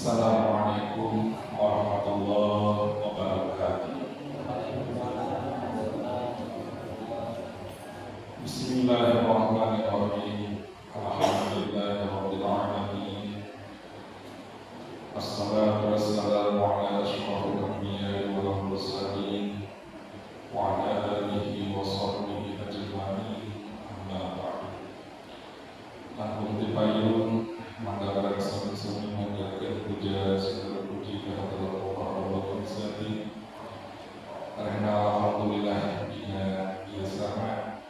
Assalamualaikum warahmatullahi wabarakatuh. Bismillahirrahmanirrahim. Alhamdulillahirabbil alamin. Assalatu wassalamu ala asyrafil anbiya'i wal mursalin wa ala alihi wa sahbihi ajma'in. Amma ba'du. Langkung dipayung manggaran sami-sami manjatkeun puja segala puji ka Allah Gusti. Karena alhamdulillah dina ieu sama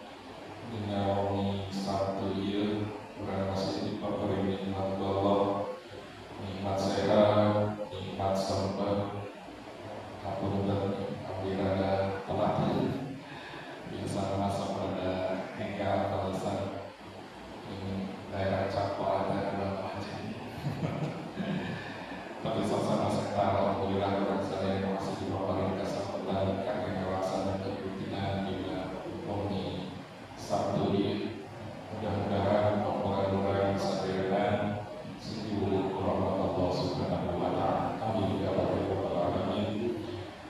dina wani Sabtu ieu urang masih dipabari nikmat Allah, nikmat sehat, nikmat sabar. Hapunten abdi rada telat. Biasa masa pada enggal alasan daerah Cakwa ada berapa aja. Tapi suasana sekitar alhamdulillah orang saya masih diberi kesempatan karena melaksanakan rutinan juga Omni Sabtu ini. Mudah-mudahan orang-orang sadarian seluruh rahmat Allah Subhanahu wa Ta'ala. Amin ya rabbal alamin.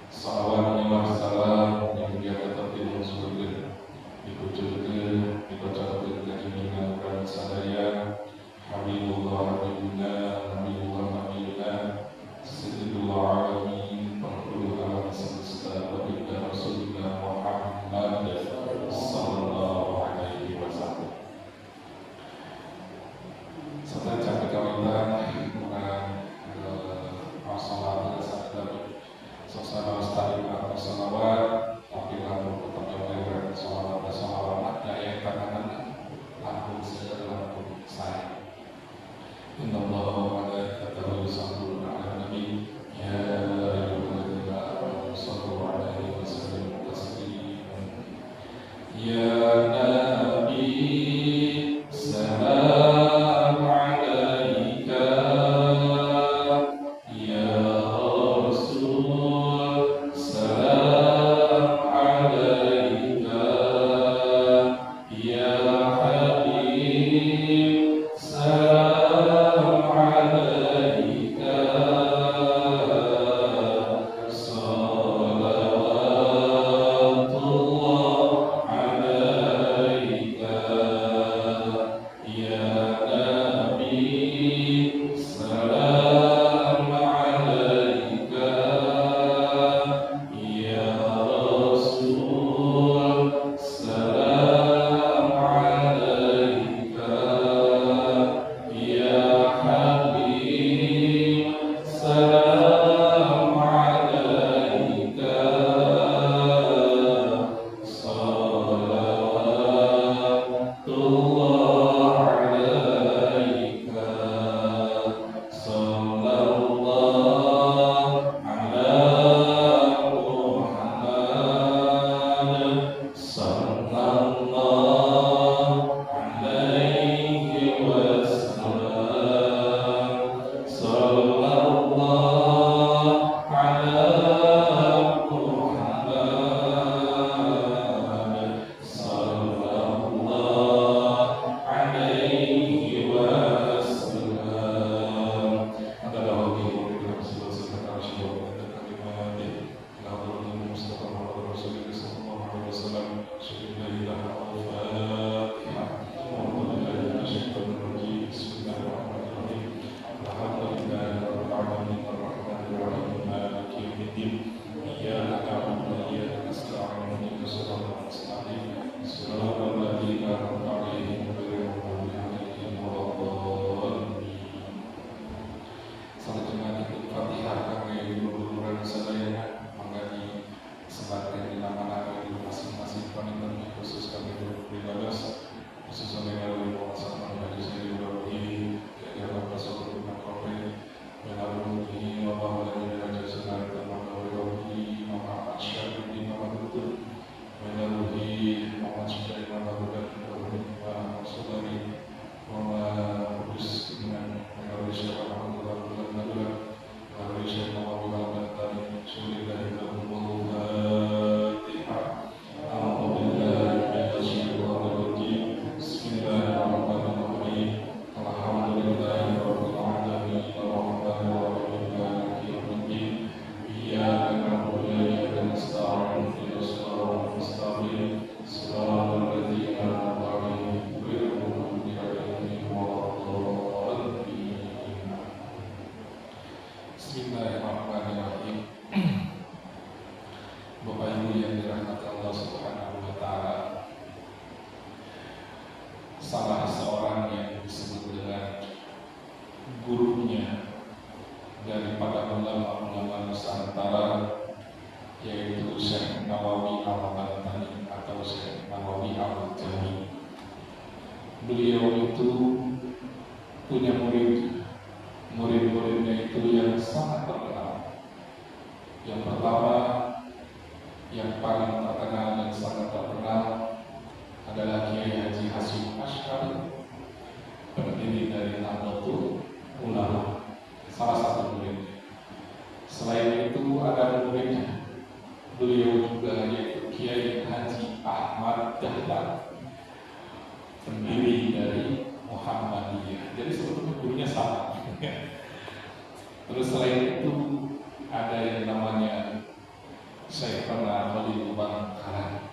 Salawat wa salam yang dia tetapkan surga dikucurkan dikocokkan ke junjungan orang sadaya Habibullah Habibullah Sayyidullah alamin penghulu alam semesta baginda Rasulullah Muhammad sallallahu alaihi wasallam. Setelah capai kawitan dengan masalah sadar suasana lestari atau salawat tapi lalu tetap yang salawat daya tangan langsung segera langsung saya. Inna Allah wa malaikatahu yusalluna 'alan nabi ya ayyuhalladzina amanu shallu 'alaihi wa sallimu tasliman. Ya nabi salam 'alaika ya rasul salam 'alaika ya habib salam 'alaika salawatullah 'alaika salah seorang yang disebut dengan gurunya daripada ulama-ulama Nusantara, yaitu Syekh Nawawi Al-Bantani atau Syekh Nawawi Al-Jami. Beliau itu punya murid-muridnya itu yang sangat terkenal. Yang pertama, yang paling terkenal dan sangat terkenal adalah Kiai Haji Hasyim Asy'ari, pendiri dari Nahdlatul Ulama, salah satu muridnya. Selain itu ada muridnya, beliau juga yaitu Kiai Haji Ahmad Dahlan, pendiri dari Muhammadiyah. Jadi sebetulnya gurunya sama. Terus selain itu ada yang namanya Syekhana Khalil Bangkalan,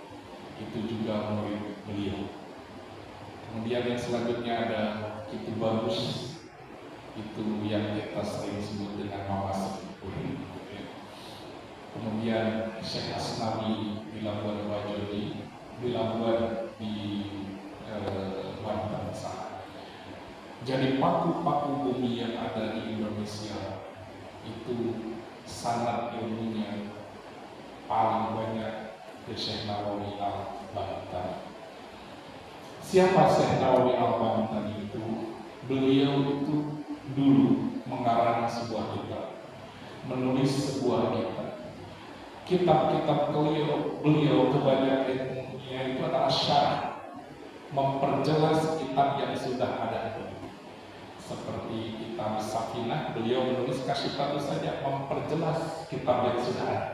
itu juga murid beliau. Kemudian yang selanjutnya ada Kitu Bagus, itu yang kita sering sebut dengan Mama Sepuh. Kemudian Syekh Asnawi di Labuan Bajo di Labuan di Banten sana. Jadi paku-paku bumi yang ada di Indonesia itu sanad ilmunya paling banyak ke Syekh Nawawi Al-Bantani. Siapa Syekh Nawawi Al-Bantani itu? Beliau itu dulu mengarang sebuah kitab, menulis sebuah kitab. Kitab-kitab beliau kebanyakan ilmunya itu adalah syarah, memperjelas kitab yang sudah ada. Seperti kitab Safinah, beliau menulis Kasyifatus saja, memperjelas kitab yang sudah ada.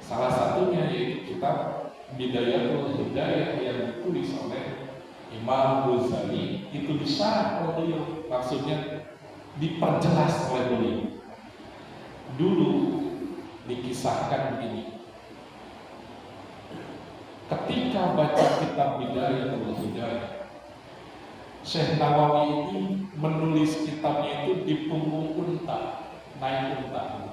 Salah satunya yaitu kitab Bidayatul Hidayah yang ditulis oleh Imam Ghazali, itu disyarah oleh beliau, maksudnya diperjelas oleh beliau. Dulu dikisahkan begini, ketika baca kitab Bidayatul Hidayah, Syekh Nawawi ini menulis kitabnya itu di punggung unta, naik unta.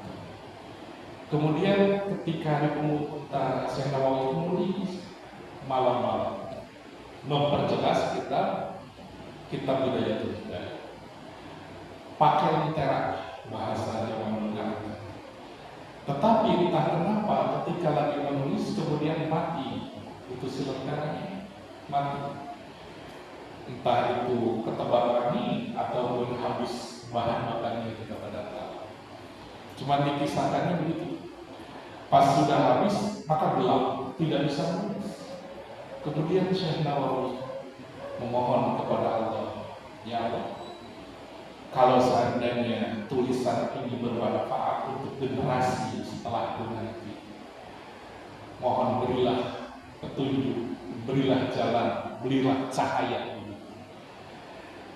Kemudian ketika di punggung unta, Syekh Nawawi itu menulis malam-malam, memperjelas kitab Bidayatul Hidayah. Pakai lentera, bahasa Jawa menggunakan. Tetapi entah kenapa ketika lagi menulis kemudian mati, itu si lenteranya mati. Entah itu ketebak angin ataupun habis bahan makannya, kita pada tahu. Cuma dikisahkannya begitu. Pas sudah habis maka gelap, tidak bisa menulis. Kemudian Syekh Nawawi memohon kepada Allah, ya Allah, kalau seandainya tulisan ini bermanfaat untuk generasi setelahku nanti, mohon berilah petunjuk, berilah jalan, berilah cahaya.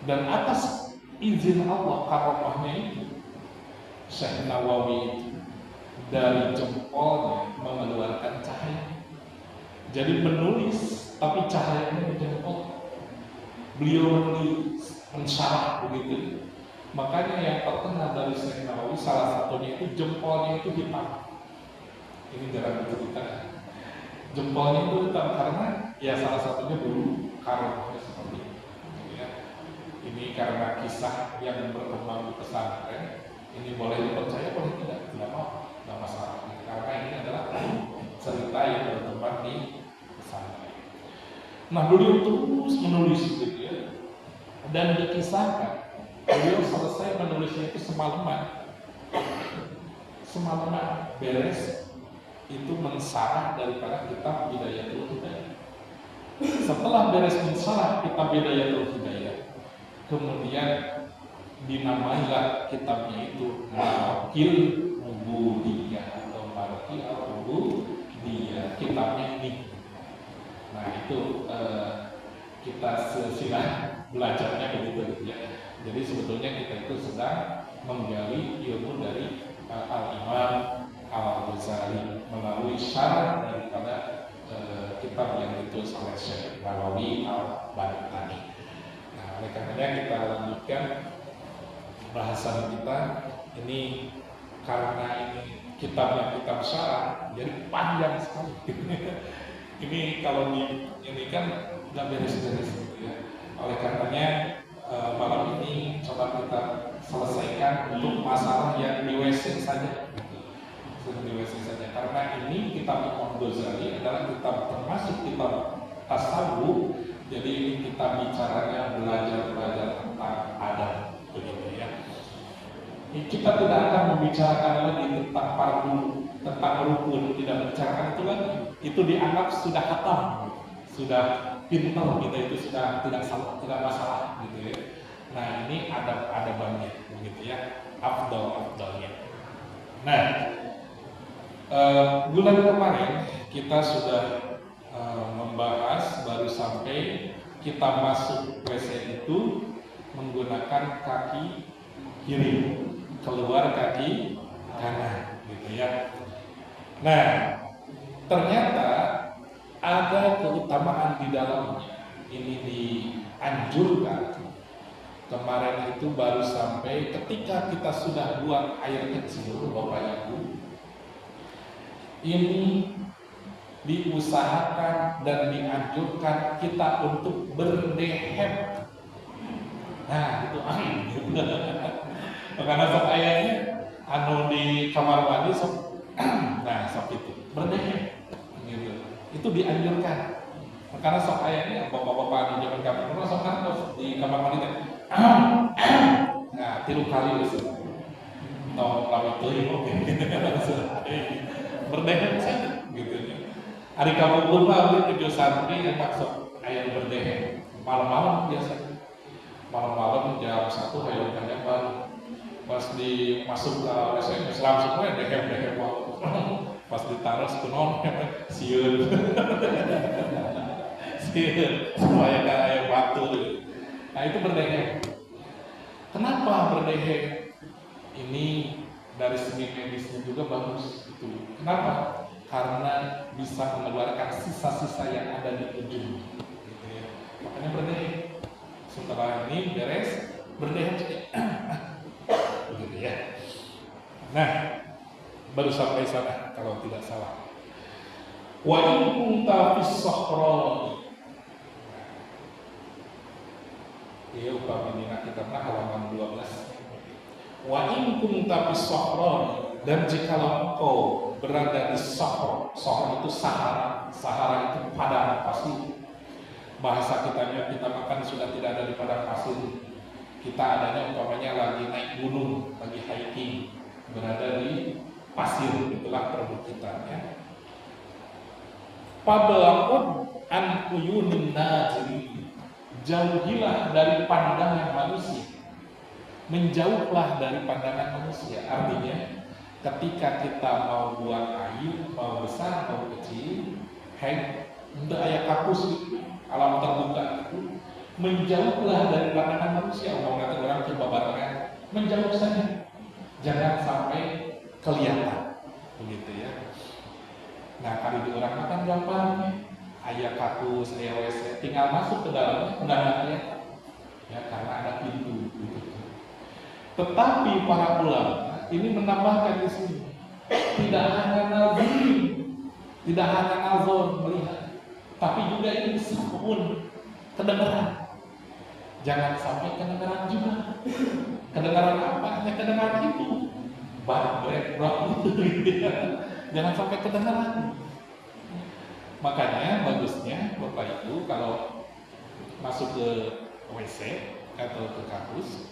Dan atas izin Allah karomahnya itu, Syekh Nawawi itu dari jempolnya mengeluarkan cahaya. Jadi menulis tapi cahayanya menjempol. Beliau menulis, mensyarah begitu. Makanya yang terkenal dari Syekh Nawawi salah satunya itu jempolnya itu hitam. Ini jarang diceritakan. Jempolnya itu hitam karena ya salah satunya dulu karomahnya seperti itu. Ini karena kisah yang berkembang di pesantren. Ini boleh dipercaya, boleh tidak mau, tidak masalah. Karena ini adalah cerita yang berkembang di pesantren. Nah, beliau terus menulis gitu ya, dan dikisahkan beliau selesai menulisnya itu semalaman beres itu mensarah daripada kitab Bidayatul Hidayah. Setelah beres mensarah kitab Bidayatul Hidayah, kemudian dinamailah kitabnya itu Maraqil Ubudiyah atau Maraqil Ubudiyah, kitabnya ini. Nah itu kita sedang belajarnya begitu ya. Jadi sebetulnya kita itu sedang menggali ilmu dari Al-Imam Al-Ghazali melalui syarah daripada kitab yang ditulis oleh Syekh Nawawi Al-Bantani. Oleh karenanya kita lanjutkan bahasan kita ini, karena ini kitabnya kitab syarah jadi panjang sekali. Ini kalau ini kan nggak beres-beres gitu ya. Oleh karenanya malam ini coba kita selesaikan untuk masalah yang di WC saja, di WC saja. Karena ini kitab Imam Ghazali adalah kitab termasuk kitab tasawuf. Jadi ini kita bicaranya belajar tentang adab, begitu ya. Kita tidak akan membicarakan lagi tentang fardu, tentang rukun, tidak membicarakan itu lagi. Itu dianggap sudah khatam, sudah pintar kita, itu sudah tidak salah, tidak masalah gitu ya. Nah ini adab-adabannya begitu ya, afdal-afdalnya. Nah bulan kemarin kita sudah membahas, baru sampai kita masuk WC itu menggunakan kaki kiri, keluar kaki kanan gitu ya. Nah ternyata ada keutamaan di dalamnya. Ini dianjurkan. Kemarin itu baru sampai ketika kita sudah buang air kecil, Bapak Ibu, ini diusahakan dan dianjurkan kita untuk berdehem. Nah itu karena sok ayahnya anu di kamar mandi sok nah sok itu berdehem gitu. Itu dianjurkan karena sok ayahnya bapak-bapak di zaman kami pernah sok kan di kamar mandi nah 3 kali itu tong lawi teuing oke berdehem saja gitu ya. Hari kamu mah tujuh santri yang maksud ayah berdehem malam-malam biasa, malam-malam jam 1 hayang kanya baru pas masuk ke WC Islam semua dehem pas ditaruh kunon sieun supaya kayak batu. Nah itu berdehem. Kenapa berdehem? Ini dari segi medisnya juga bagus itu. Kenapa? Karena bisa mengeluarkan sisa-sisa yang ada di ujung gitu ya. Makanya berdehem. Setelah ini beres berdehem begitu ya. Nah baru sampai sana kalau tidak salah. Wa in kunta fis sahra. Ya upamina kita halaman 12. Wa in kunta fis sahra, dan jikalau engkau berada di sahra. Sahra itu Sahara. Sahara itu padang pasir. Bahasa kitanya kita makan sudah tidak ada di padang pasir. Kita adanya umpamanya lagi naik gunung, lagi hiking, berada di pasir, itulah perbukitannya. Pabelakun an uyunin najri, jauhilah dari pandangan manusia, menjauhlah dari pandangan manusia. Artinya ketika kita mau buang air, mau besar mau kecil, hendak aya kapus itu alam terbuka itu, menjauhlah dari pandangan manusia. Orang coba barengan, menjauh saja, jangan sampai kelihatan begitu ya. Nah kali di orang makan gampang, ayah kakus, ayah WC, tinggal masuk ke dalamnya, udah nggak kelihatan ya, karena ada pintu gitu. Tetapi para ulama ini menambahkan di sini, tidak hanya nazir, tidak hanya nazar melihat, tapi juga ini disebut kedengaran. Jangan sampai kedengaran juga. Kedengaran apa? Ya kedengaran itu. Baret jangan sampai kedengaran. Makanya bagusnya Bapak Ibu kalau masuk ke WC atau ke kampus,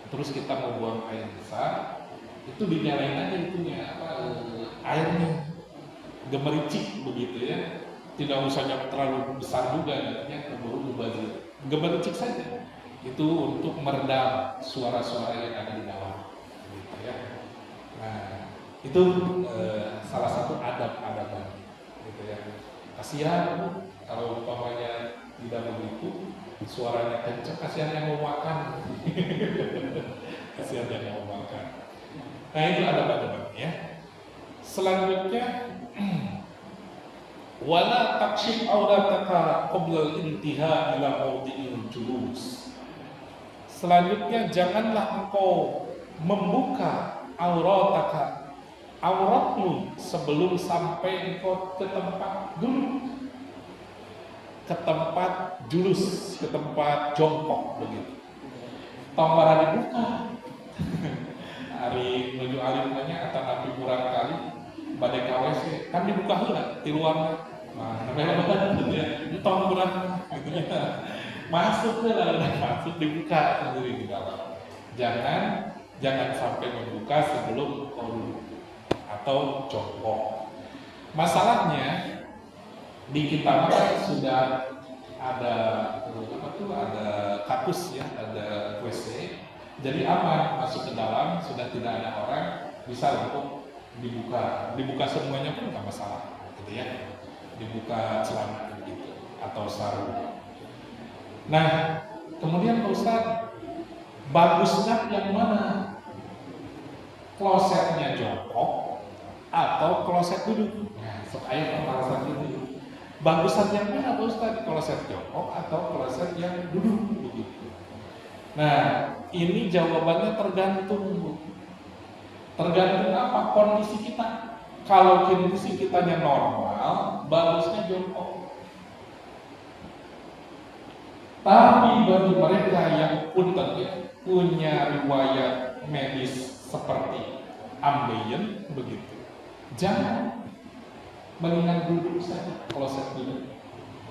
terus kita mau buang air besar, itu dinyalain aja itunya airnya, gemericik begitu ya. Tidak usah terlalu besar juga, nantinya keburu mubazir. Gemericik saja. Itu untuk meredam suara-suara yang ada di dalam, gitu ya. Nah, itu salah satu adab-adaban, gitu ya. Kasihan kalau umpamanya tidak begitu, suaranya kencang, kasihan yang mau makan, kasihan yang mau makan. Nah itu adab-adaban ya. Selanjutnya, wala takshif aurataka qabla intiha ila mawdi'il julus. Selanjutnya janganlah engkau membuka auratmu sebelum sampai engkau ke tempat duduk. ke tempat julus, ke tempat jongkok begitu. Tongkara dibuka. Ari menuju alim nanya atau nabi kurang kali badai KWC kan dibuka heula di luar. Nah, namanya apa gitu ya? Itu tong kurang gitu ya. Masuk heula udah masuk dibuka sendiri di dalam. Jangan sampai membuka sebelum kau duduk atau jongkok. Masalahnya di kita kan sudah ada ada kapus ya, ada WC. Jadi aman masuk ke dalam, sudah tidak ada orang, bisa untuk dibuka semuanya pun nggak masalah, gitu ya. Dibuka celana gitu atau sarung. Nah, kemudian Pak Ustadz, bagusnya yang mana? Klosetnya jongkok atau kloset duduk? Nah, supaya pembahasan itu. Bagusan yang mana Pak Ustadz? Kloset jongkok atau kloset yang duduk begitu. Nah, ini jawabannya tergantung. Tergantung apa? Kondisi kita. Kalau kondisi kitanya normal, bagusnya jongkok. Tapi bagi mereka yang punten punya riwayat medis seperti ambeien begitu, jangan, mendingan duduk saja, kloset duduk,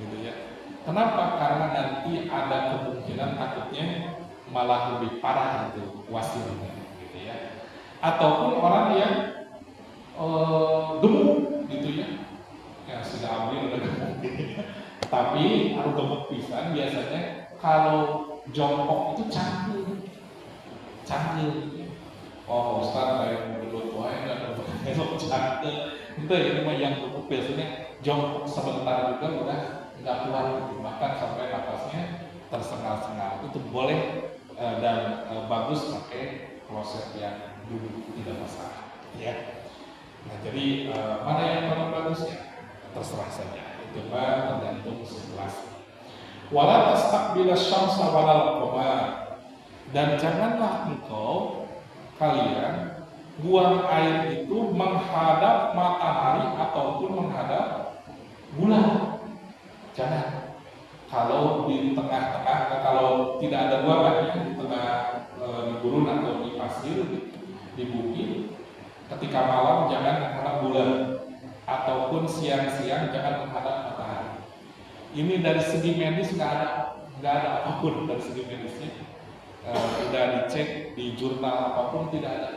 gitu ya. Kenapa? Karena nanti ada kemungkinan takutnya malah lebih parah itu wasilnya, gitu ya. Ataupun orang yang gemuk, gitu ya sudah ambil udah gemuk, gitu ya. Tapi harus gemuk pisan biasanya kalau jongkok itu cangkil. Oh Ustaz kayak menurut wae dan besok cangkil. Itu ini mah yang gemuk biasanya jongkok sebentar juga udah nggak kuat, bahkan sampai napasnya tersengal-sengal. Itu boleh dan bagus pakai kloset yang duduk, tidak masalah ya. Nah jadi mana yang paling bagus ya terserah saja, itu mah tergantung situasi. Wala tastaqbila syamsa walal qamar, dan janganlah engkau kalian buang air itu menghadap matahari ataupun menghadap bulan. Jangan. Kalau di tengah-tengah, kalau tidak ada buangan di tengah di gurun atau di pasir, di bukit, ketika malam jangan menghadap bulan, ataupun siang-siang jangan menghadap matahari. Ini dari segi medis nggak ada apapun dari segi medisnya. Sudah dicek di jurnal apapun tidak ada.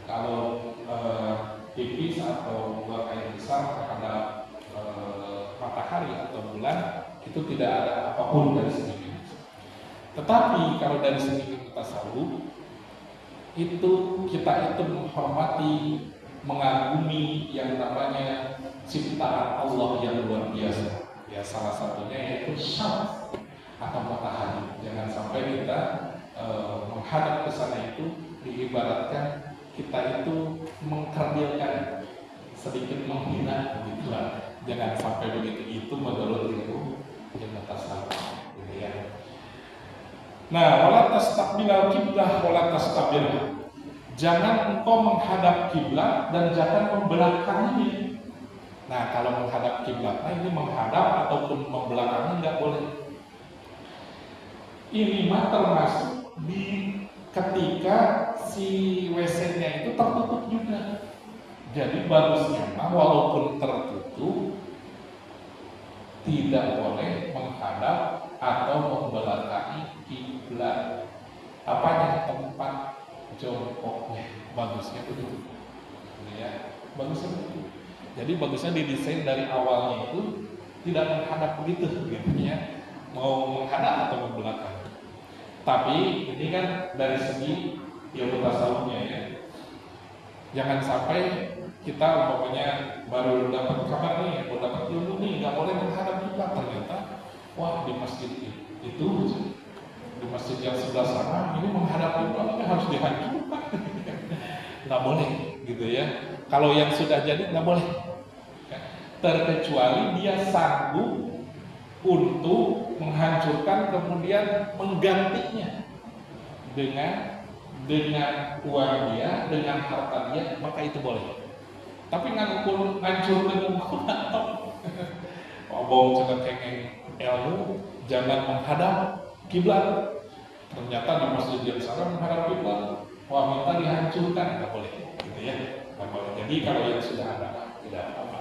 Kalau pipis atau buang air besar terhadap matahari atau bulan itu tidak ada apapun dari segi medis. Tetapi kalau dari segi ilmu tasawuf itu kita itu menghormati, mengagumi yang namanya ciptaan Allah yang luar biasa. Ya salah satunya yaitu syams atau matahari. Jangan sampai kita menghadap ke sana itu diibaratkan kita itu mengkerdilkan, sedikit menghina begitulah. Jangan sampai begitu, itu menurut ilmu tasawuf, gitu ya. Nah, wala tastaqbilal qiblah wala tastaqbilha. Jangan engkau menghadap kiblat dan jangan membelakanginya. Nah, kalau menghadap kiblat, ini menghadap ataupun membelakangi nggak boleh. Ini mah termasuk di ketika si WC-nya itu tertutup juga. Jadi bagusnya mah walaupun tertutup tidak boleh menghadap atau membelakangi kiblat. Apanya? Tempat jongkoknya. Bagusnya begitu. Ya, bagusnya begitu. Jadi bagusnya didesain dari awalnya itu tidak menghadap begitu, gitu ya. Mau menghadap atau membelakangi. Tapi ini kan dari segi ilmu tasawufnya ya. Jangan sampai kita umpamanya baru dapat kabar nih, baru dapat ilmu nih, nggak boleh menghadap kiblat, ternyata wah di masjid itu di masjid yang sebelah sana ini menghadap kiblat, ini harus dihancurkan. Nggak boleh gitu ya. Kalau yang sudah jadi nggak boleh, terkecuali dia sanggup untuk menghancurkan kemudian menggantinya dengan uang dia, dengan harta dia, maka itu boleh. Tapi ngancur dengan atau ngomong cenah kengeng ilmu jangan menghadap kiblat. Ternyata di masjid yang sana menghadap kiblat, wah minta dihancurkan, nggak boleh, gitu ya, nggak boleh. Jadi kalau yang sudah ada tidak apa-apa.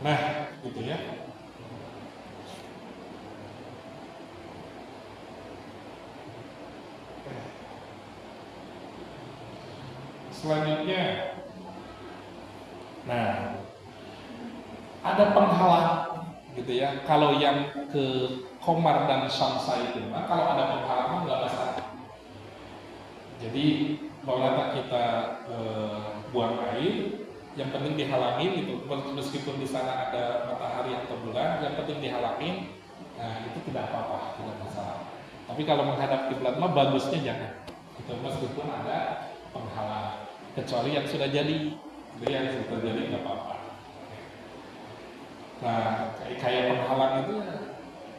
Nah, gitu ya. Selanjutnya, nah ada penghalang, gitu ya. Kalau yang ke Komar dan Syamsa itu, nah kalau ada penghalangan nggak masalah. Jadi kalau kita buang air, yang penting dihalangin gitu. Meskipun di sana ada matahari atau bulan, yang penting dihalangin. Nah itu tidak apa-apa, tidak masalah. Tapi kalau menghadap kiblat mah bagusnya jangan. Gitu, meskipun ada penghalang, kecuali yang sudah jadi, itu yang sudah jadi nggak apa-apa. Nah kayak penghalang itu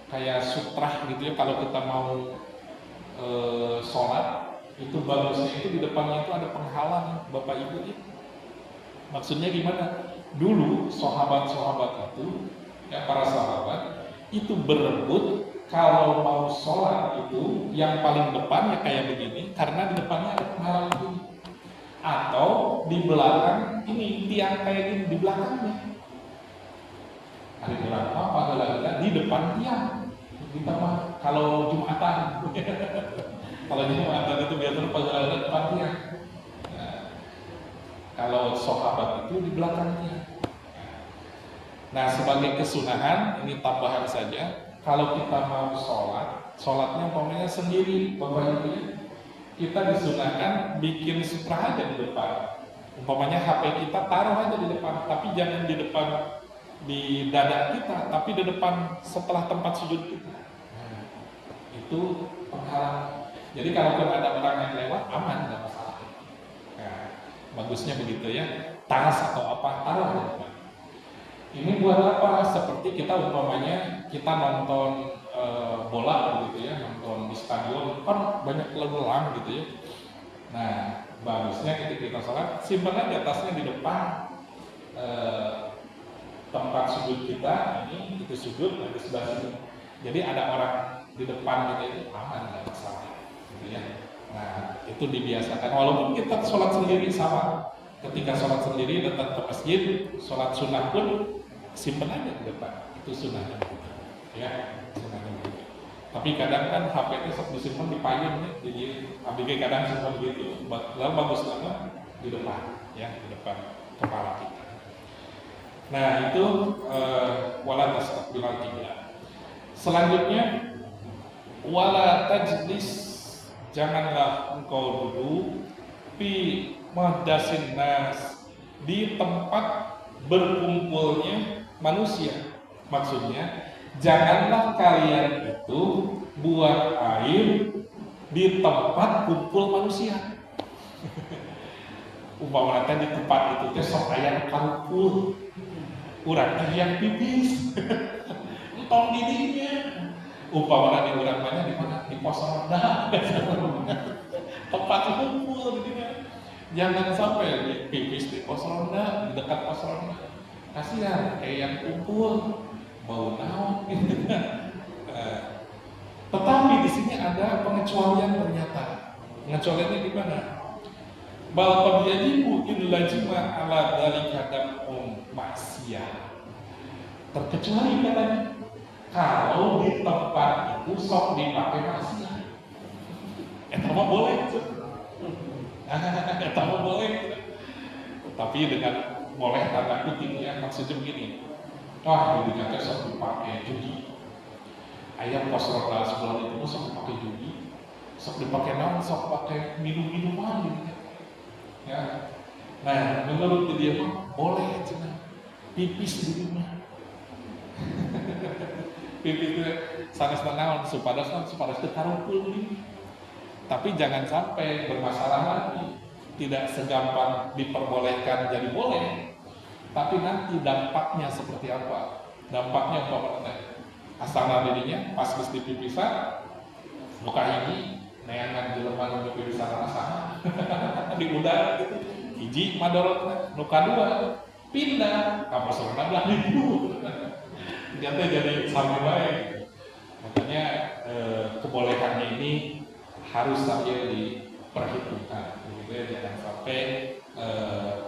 kayak sutrah gitu ya. Kalau kita mau sholat, itu bagusnya itu di depannya itu ada penghalang, Bapak Ibu ya. Maksudnya gimana? Dulu sahabat-sahabat itu, ya para sahabat itu berebut kalau mau sholat itu yang paling depan ya kayak begini, karena di depannya ada penghalang itu. Atau di belakang ini tiang kayak gini di belakangnya. Ada di belakang apa? Ada di depan tiang. Kita mah kalau Jumatan. Kalau Jumatan itu biasanya pada depan tiang. Kalau sahabat itu di belakangnya. Nah, sebagai kesunahan, ini tambahan saja. Kalau kita mau sholatnya umpamanya sendiri, Bapak Ibu, kita disunahkan bikin sutra aja di depan. Umpamanya HP kita taruh aja di depan, tapi jangan di depan di dada kita, tapi di depan setelah tempat sujud kita. Nah, itu penghalang. Jadi kalau ada orang yang lewat, aman, nggak masalah. Nah, bagusnya begitu ya, tas atau apa taruh di depan. Ini buat apa? Seperti kita umpamanya kita nonton bola gitu ya, nonton di stadion kan banyak lelang gitu ya. Nah, bagusnya ketika kita sholat simpan aja tasnya di depan tempat sujud kita. Ini itu sujud di sebelah sini. Jadi ada orang di depan kita itu aman, nggak masalah, gitu ya. Nah, itu dibiasakan. Walaupun kita sholat sendiri sama. Ketika sholat sendiri datang ke masjid, sholat sunnah pun simpan aja di depan. Itu sunnahnya, ya. Sunnahnya begitu. Tapi kadang kan HP itu sok disimpan di payung ya. Jadi ABG kadang simpan begitu. Lalu bagus banget di depan, ya, di depan kepala kita. Nah itu wala tastaqbilal qiblah. Selanjutnya wala tajlis, janganlah engkau duduk fi mahdasin nas, di tempat berkumpulnya manusia. Maksudnya janganlah kalian itu buang air di tempat kumpul manusia. Umpamanya di tempat itu teh sok aya kumpul urang yang pipis. Entong didinya. Umpamanya di urang banyak di mana? Di pos ronda. Tempat kumpul gitu kan. Jangan sampai pipis di pos ronda, di dekat pos ronda. Kasihan kayak yang kumpul bau naon gitu kan. Tetapi di sini ada pengecualian ternyata. Pengecualiannya di mana? Bal qad yajibu illa jima ala dzalika dam'um maksiyah. Terkecuali katanya kalau di tempat itu sok dipakai maksiat. Eta mah boleh. Eta mah boleh. Tapi dengan boleh tanda kutip ya, maksudnya begini. Wah, di dunia sok dipakai judi. Ayam pos ronda sebelah itu sok dipakai judi. Sok dipakai naon, sok pakai minum-minuman gitu. Ya. Nah, menurut dia mah boleh cina pipis di rumah. Pipis itu sanes naon supados teu karumpul ini. Tapi jangan sampai bermasalah lagi. Tidak segampang diperbolehkan jadi boleh. Tapi nanti dampaknya seperti apa? Dampaknya apa? Asalna dirinya pas geus dipipisan luka hiji neangan jelema nu dipipisan rasana di udara gitu. Hiji madorotna, nu kadua pindah ka pos ronda belah dibu. Ternyata jadi sama baik. Makanya kebolehannya ini harus sambil diperhitungkan, gitu ya, jangan sampai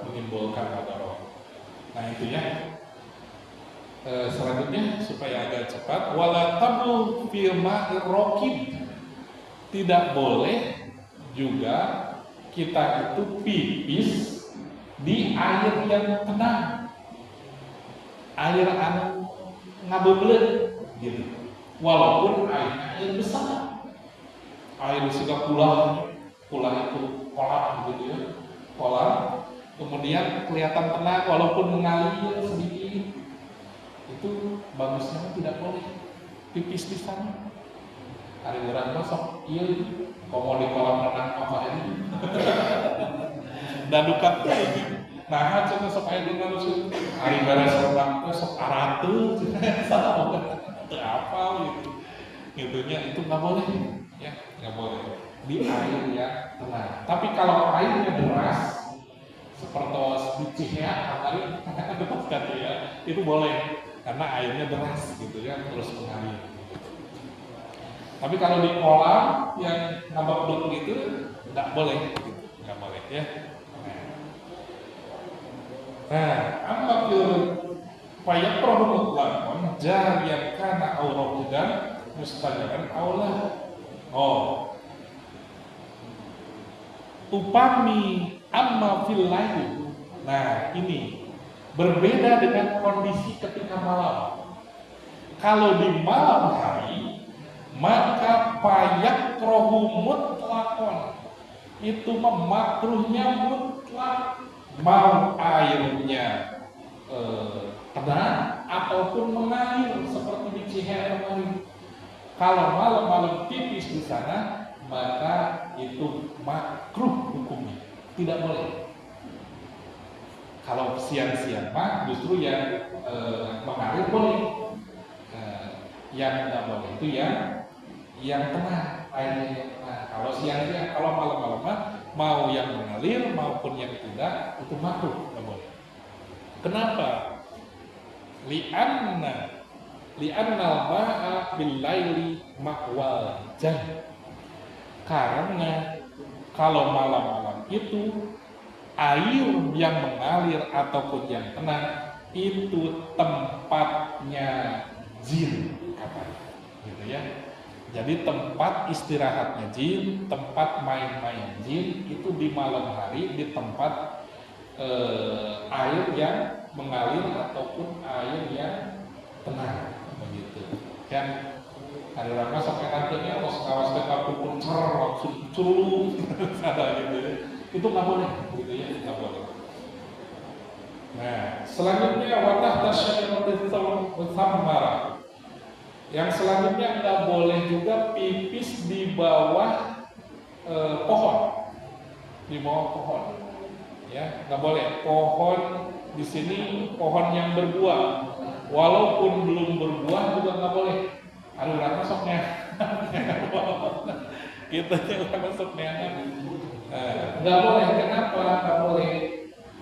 menimbulkan madarat. Nah itu ya. Selanjutnya supaya agak cepat, wala tablu fil ma'ir raqib. Tidak boleh juga kita itu pipis di air yang tenang, air anu ngabeuleut gitu. Walaupun airnya air besar, air sudah pula itu kolam gitu ya, kolam, kemudian kelihatan tenang walaupun mengalir sedikit, itu bagusnya tidak boleh pipis di sana. Hari orang masuk, iya, mau di kolam renang apa ini? Dan dukat ini, nah cuma sok air dengan lucu. Hari beres renang tuh sok aratu, sama apa gitu, gitunya itu nggak boleh, ya nggak boleh di air yang tenang. Tapi kalau airnya deras, seperti di Ciheak kemarin, ya, itu boleh karena airnya deras gitu ya, terus mengalir. Tapi kalau di kolam yang ngabak gitu, nggak boleh, gitu. Nggak boleh ya. Nah, apa fil fayakrahu mutlaqan jariyan kana aw raqidan mustajaban aula. Oh. Upami amma fil lail. Nah, ini berbeda dengan kondisi ketika malam. Kalau di malam hari, maka fayakrahu mutlaqan, itu memakruhnya mutlak, mau airnya tenang ataupun mengalir seperti di Ciheak kemarin. Kalau malam-malam pipis di sana, maka itu makruh hukumnya, tidak boleh. Kalau siang-siang mah justru yang mengalir boleh, yang tidak boleh itu yang tenang, airnya yang tenang. Kalau siang-siang, kalau malam-malam mah mau yang mengalir maupun yang tidak, itu makruh, tidak boleh. Kenapa? Li'anna al-ma'a bil-laili ma'wal jan. Karena kalau malam-malam itu air yang mengalir ataupun yang tenang itu tempatnya jin, katanya, gitu ya. Jadi tempat istirahatnya jin, tempat main-main jin itu di malam hari, di tempat air yang mengalir ataupun air yang tenang, begitu. Dan hari rama sampai nantinya pas kawas dekat pukul langsung curug, ada gitu ya. Itu nggak boleh, gitu ya, nggak boleh. Nah, selanjutnya watah tasyayyatul thamara. Yang selanjutnya nggak boleh juga pipis di bawah pohon, di bawah pohon, ya nggak boleh. Pohon di sini pohon yang berbuah, walaupun belum berbuah juga nggak boleh. Aduh, nggak masuknya, kita nggak masuknya, nggak boleh. Kenapa nggak boleh?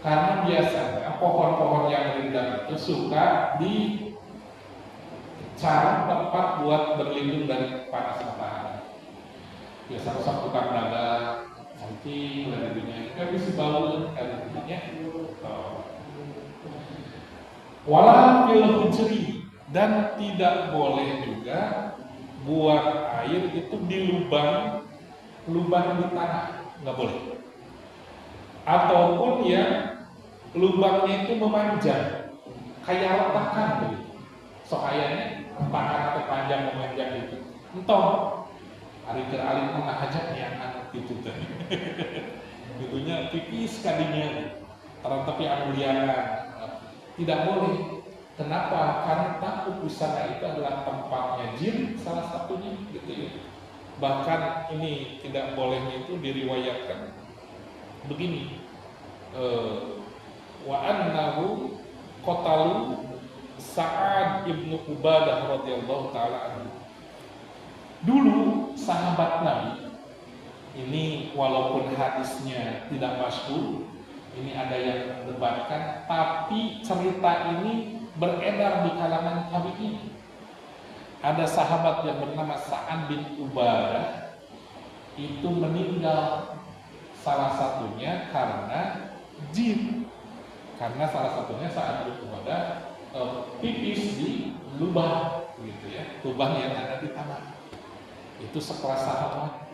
Karena biasanya pohon-pohon yang rindang itu suka di cara tempat buat berlindung dari panas matahari. Biasa rusak tukang dagang, cantik, dan dunia kan bisa bau kan dunia. Wala fil hujri, dan tidak boleh juga buang air itu di lubang di tanah, nggak boleh. Ataupun yang lubangnya itu memanjang, kayak retakan begitu. Soalnya tangan atau panjang memanjang itu, entah hari keralin tengah aja yang anak itu teh, gitunya pipis kadinya, tapi amuliana tidak boleh. Kenapa? Karena takut di sana itu adalah tempatnya jin, salah satunya, gitu ya. Bahkan ini tidak bolehnya itu diriwayatkan begini, wa annahu qatalu Sa'ad ibnu Ubadah radhiyallahu taala anhu. Dulu sahabat Nabi ini, walaupun hadisnya tidak masyhur, ini ada yang mendebatkan, tapi cerita ini beredar di kalangan tabi'in. Ada sahabat yang bernama Sa'ad bin Ubadah itu meninggal, salah satunya karena jin. Karena salah satunya Sa'ad bin Ubadah pipis di lubang gitu ya, lubang yang ada di tanah. Itu sekelas sahabat.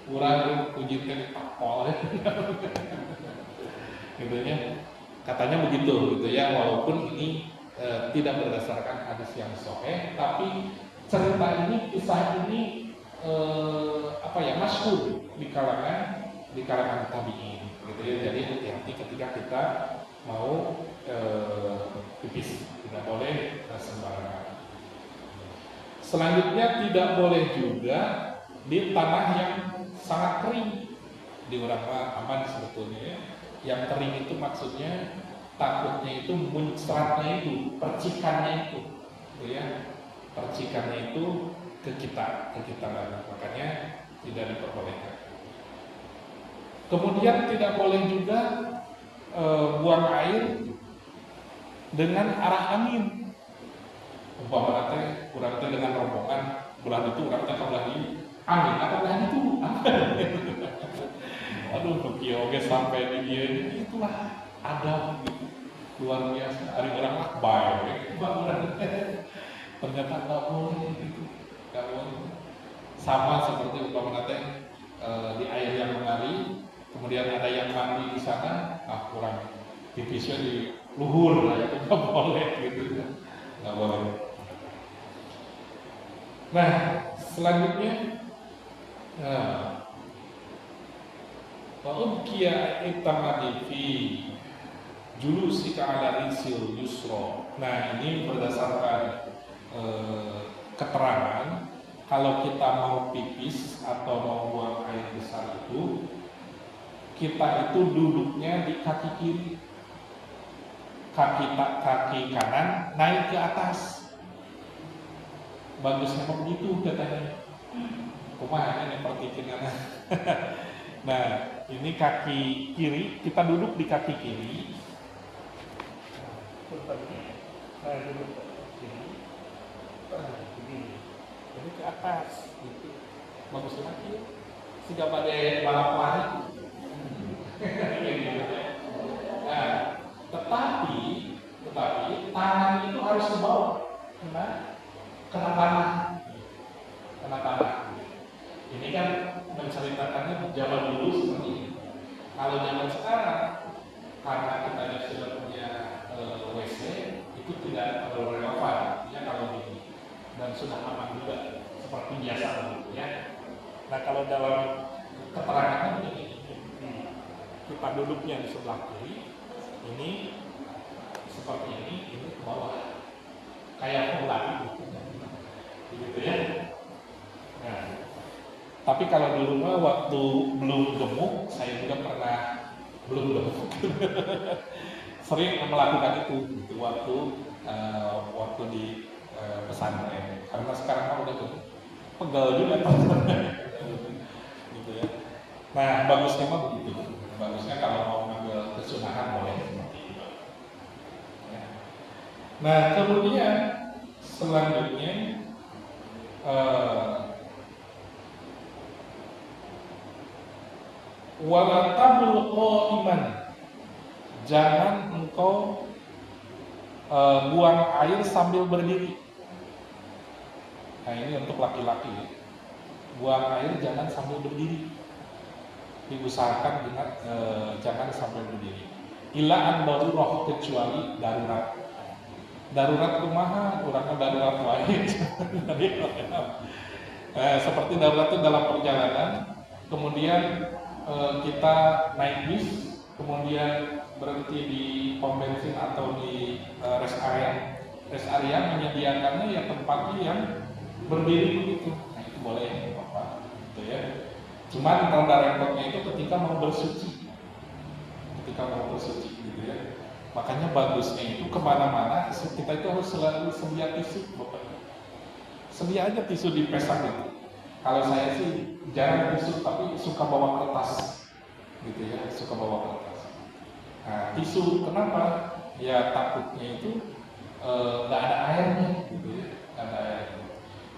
Kurang ujitkan takpol gitu ya. Katanya begitu gitu ya, walaupun ini tidak berdasarkan hadis yang sahih, tapi cerita ini, kisah ini masyhur di kalangan tabi'in gitu ya. Jadi hati-hati ketika kita mau pipis, tidak boleh sembarangan. Selanjutnya tidak boleh juga di tanah yang sangat kering. Di orang aman sebetulnya ya. Yang kering itu maksudnya takutnya itu muncratnya itu, percikannya itu, gitu ya. Percikannya itu ke kita lagi. Makanya tidak diperbolehkan. Kemudian tidak boleh juga buang air dengan arah angin. Umpama teh urang teh dengan rombongan bulan itu urang teh kabelah di angin apa belah itu. Aduh, kieu oge sampai di dieu itulah adab gitu. Luar biasa. Ari urang mah bae ternyata enggak boleh gitu. Enggak boleh. Sama seperti umpama teh di air yang mengalir, kemudian ada yang mandi di sana, kurang pipisnya di luhur lah, itu enggak boleh gitu. Enggak boleh. Nah, selanjutnya Wa'udkiya itamadi fi julusika ala risil yusro. Nah, ini berdasarkan keterangan kalau kita mau pipis atau mau buang air besar itu, kita itu duduknya di kaki kiri, kaki kanan naik ke atas. Bagusnya begitu katanya. Kumaha ini pertikingan. Nah, ini kaki kiri, kita duduk di kaki kiri. Nah, duduk kaki kiri. Jadi ke atas gitu. Bagusnya lagi. Siga pada balap lari. Nah, tetapi tangan itu harus ke bawah. Kena tanah. Ini kan menceritakannya zaman dulu seperti ini. Kalau zaman sekarang, karena kita sudah punya WC, itu tidak terlalu relevan ya kalau ini, dan sudah aman juga seperti biasa begitu ya. Nah, kalau dalam keterangan ini, kita duduknya di sebelah kiri, ini seperti ini ke bawah, kayak pelari gitu ya. Nah, tapi kalau di rumah waktu belum gemuk, saya juga pernah belum gemuk, sering melakukan itu gitu, waktu di pesantren. Karena sekarang kan udah gemuk, pegel juga gitu ya. Nah, bagusnya mah begitu. Bagusnya kalau mau ngambil kesunahan boleh seperti itu. Ya. Nah, kemudian selanjutnya wala tabul qa'iman, jangan engkau buang air sambil berdiri. Nah, ini untuk laki-laki, buang air jangan sambil berdiri, diusahakan dengan jangan sambil berdiri. Illa an darurah, kecuali darurat kumaha, kurangnya darurat lain. Seperti darurat itu dalam perjalanan, kemudian kita naik bis, kemudian berhenti di pom bensin atau di rest area menyediakannya ya tempatnya yang berdiri begitu. Nah, itu boleh apa gitu ya. Cuman rada repotnya itu ketika mau bersuci gitu ya. Makanya bagusnya itu kemana-mana kita itu harus selalu sedia tisu, Bapak. Sedia aja tisu di pesang gitu. Kalau saya sih jarang tisu, tapi suka bawa kertas gitu ya, suka bawa kertas. Nah, tisu kenapa? Ya takutnya itu nggak ada airnya, gitu ya, nggak ada airnya.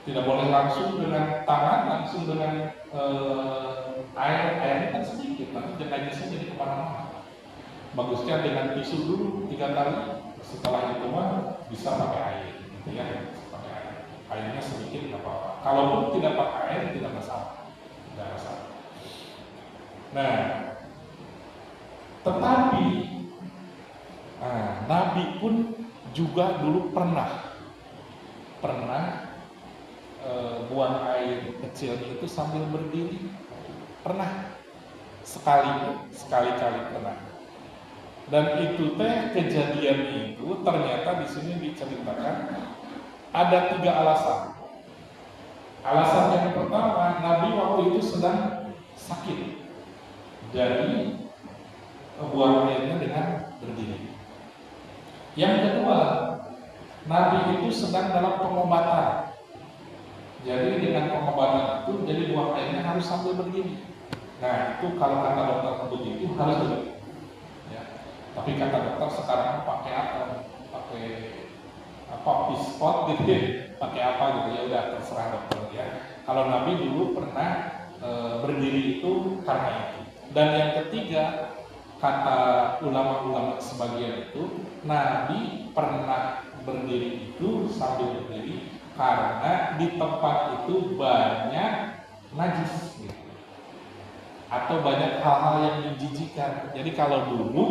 Tidak boleh langsung dengan tangan, langsung dengan airnya kan sedikit, nanti najisnya jadi kemana-mana. Bagusnya dengan tisu dulu 3 kali, setelah itu mah bisa pakai air, gitu ya, pakai air. Airnya sedikit nggak apa-apa. Kalaupun tidak pakai air tidak masalah, tidak masalah. Nah, tetapi Nabi pun juga dulu pernah buang air kecilnya itu sambil berdiri, pernah sekali-kali pernah. Dan itu kejadian itu ternyata di sini diceritakan ada 3 alasan. Alasan yang pertama, Nabi waktu itu sedang sakit, jadi buang airnya dengan berdiri. Yang kedua, Nabi itu sedang dalam pengobatan. Jadi dengan pengobatan itu, jadi buang airnya harus sambil berdiri. Nah, itu kalau kata dokter begitu harus berdiri. Ya. Tapi kata dokter sekarang pakai apa? Pakai pispot gitu ya? Pakai apa gitu ya? Udah terserah dokter ya. Kalau Nabi dulu pernah berdiri itu karena itu. Dan yang ketiga, kata ulama-ulama sebagian itu, Nabi pernah berdiri itu sambil berdiri karena di tempat itu banyak najis gitu. Atau banyak hal-hal yang menjijikan. Jadi kalau dulu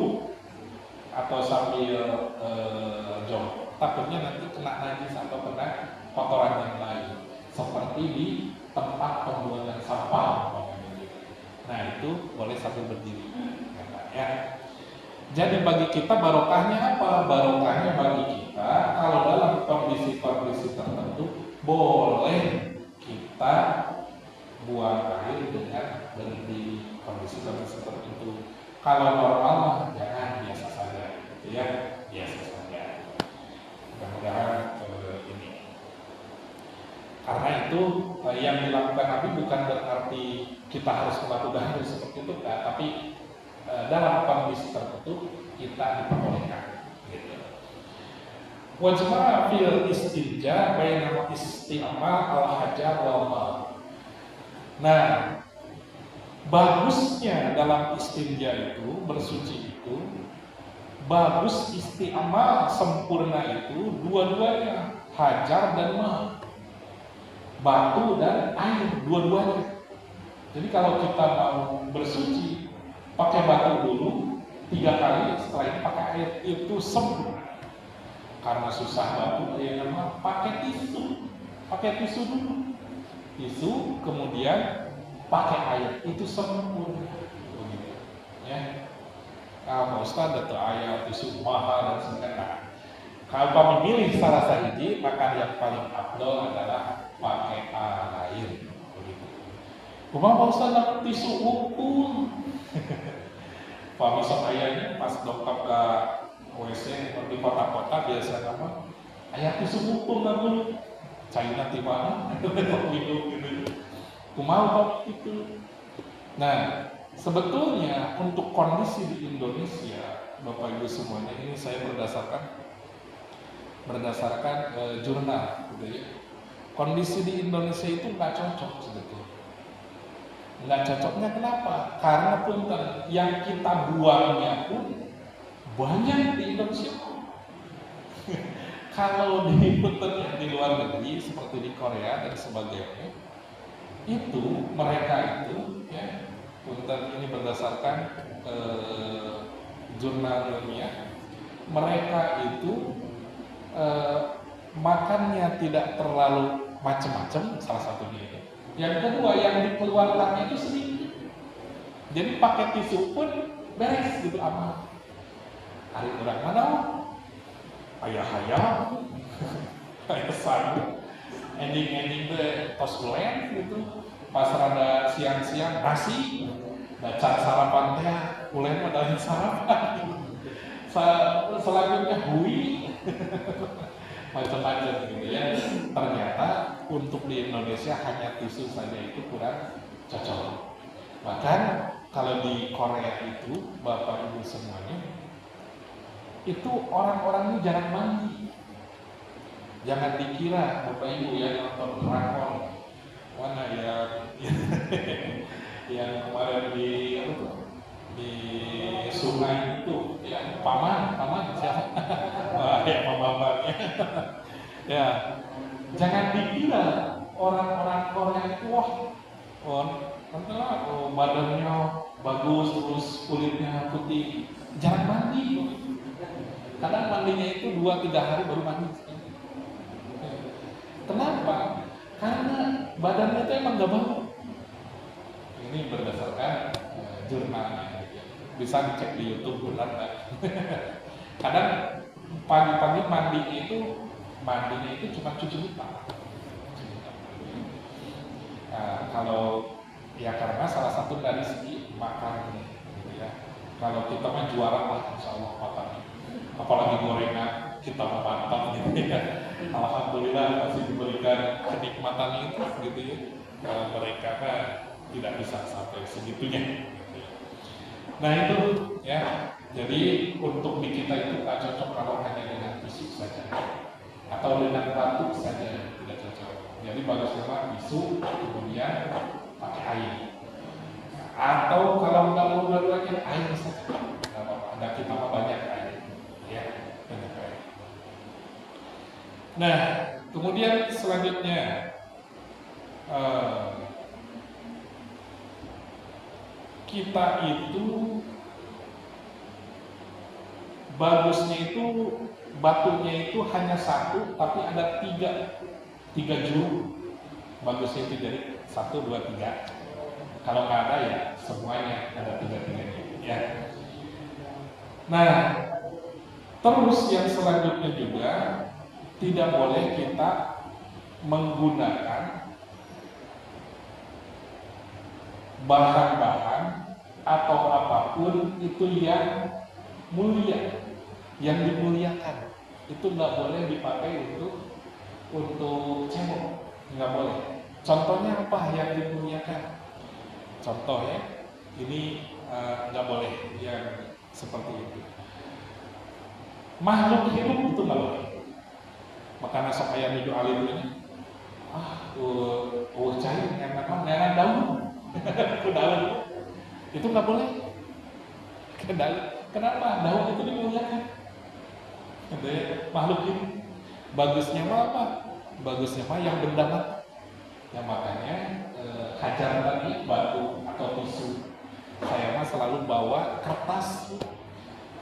atau sambil jongkok, takutnya nanti kena najis atau kena kotoran yang lain, seperti di tempat pembuangan sampah. Nah itu boleh sambil berdiri. Ya. Jadi bagi kita barokahnya apa? Barokahnya bagi kita kalau dalam kondisi-kondisi tertentu boleh kita buang air dengan berdiri, kondisi-kondisi tertentu. Kalau normal jangan, biasa saja, gitu ya, biasa saja. Mudah-mudahan ini. Karena itu yang dilakukan Nabi bukan berarti kita harus melakukan hal seperti itu, tapi dalam kondisi tertentu kita diperbolehkan. Gitu. Wajma fil istinja bainal isti'mal al-hajar wal mal. Nah, bagusnya dalam istinja itu, bersuci itu, bagus isti'mal sempurna itu dua-duanya, hajar dan mal. Batu dan air, dua-duanya. Jadi kalau kita mau bersuci, pakai batu dulu 3 kali, setelah itu pakai air, itu sempurna. Karena susah batu, pakai tisu dulu, tisu kemudian pakai air, itu sempurna. Begitu, ya. Kalau Ustaz atau ayat tisu mahal dan sebagainya. Kalau kami pilih salah sahiji, maka yang paling afdol adalah pakai air. Begitu. Kumaha Ustaz dapat tisu ukur. Pak besok ayahnya pas dokter ke WC di kota-kota biasa nama ayah tisu hukum kan dulu cair nanti mana minum gitu kumaha itu. Nah sebetulnya untuk kondisi di Indonesia Bapak Ibu semuanya, ini saya berdasarkan jurnal gitu ya. Kondisi di Indonesia itu nggak cocok sebetulnya. Nggak cocoknya kenapa? Karena punten yang kita buangnya pun banyak di Indonesia. Kalau di punten yang di luar negeri seperti di Korea dan sebagainya, itu mereka itu ya, punten ini berdasarkan jurnal ilmiah, mereka itu makannya tidak terlalu macam-macam, salah satunya itu. Yang kedua, yang dikeluarkan itu sedikit. Jadi pakai tisu pun beres gitu aman. Hari orang mana? Ayah sayur. Ending tos goreng gitu. Pas rada siang-siang nasi. Baca sarapan teh, ulen adalah sarapan. Selanjutnya hui. Macam-macam gitu ya. Ternyata untuk di Indonesia hanya tisu saja itu kurang cocok. Bahkan kalau di Korea itu Bapak Ibu semuanya itu orang-orang ini jarang mandi. Jangan dikira Bapak Ibu ya nonton drakor mana yang kemarin di apa tuh, di sungai itu yang paman siapa? Wah, ya paman-pamannya. Ya, jangan dikira orang-orang Korea itu badannya bagus terus kulitnya putih, jarang mandi. Kadang mandinya itu 2-3 hari baru mandi. Kenapa? Karena badannya itu emang gak bau. Ini berdasarkan jurnalnya. Bisa dicek di YouTube, benar nggak? Kadang pagi-pagi mandinya itu cuma cuci muka. Nah, kalau ya karena salah satu dari segi makan gitu ya. Kalau kita mah juara lah, insya Allah makan. Apalagi gorengan kita mantap gitu ya. Alhamdulillah masih diberikan kenikmatan itu gitu ya. Mereka kan tidak bisa sampai segitunya. Gitu ya. Nah itu ya. Jadi untuk di kita itu tak cocok kalau hanya dengan fisik saja atau dengan batuk saja, tidak cocok. Jadi bagusnya mah bisu kemudian pakai air. Atau kalau nggak mau dua-duanya air saja. Nggak apa-apa. Ada kita mah banyak air. Ya, banyak air. Nah, kemudian selanjutnya kita itu bagusnya itu batunya itu hanya satu, tapi ada tiga juru. Bagusnya itu jadi 1, 2, 3. Kalau nggak ada ya semuanya ada 3-3-nya. Ya. Nah, terus yang selanjutnya juga tidak boleh kita menggunakan bahan-bahan atau apapun itu yang mulia, yang dimuliakan. Itu nggak boleh dipakai untuk cebok, nggak boleh. Contohnya apa yang dimuliakan? Contoh ya, ini nggak boleh yang seperti itu. Makhluk hidup itu nggak boleh. Makanya sok ayam hidup alim ini, cair yang memang nggak daun, ke daun itu nggak boleh. Ke daun, kenapa? Daun itu dimuliakan. Makhluk hidup. Bagusnya mah apa? Bagusnya mah yang benda mati. Ya makanya hajar tadi batu atau tisu. Saya mah selalu bawa kertas.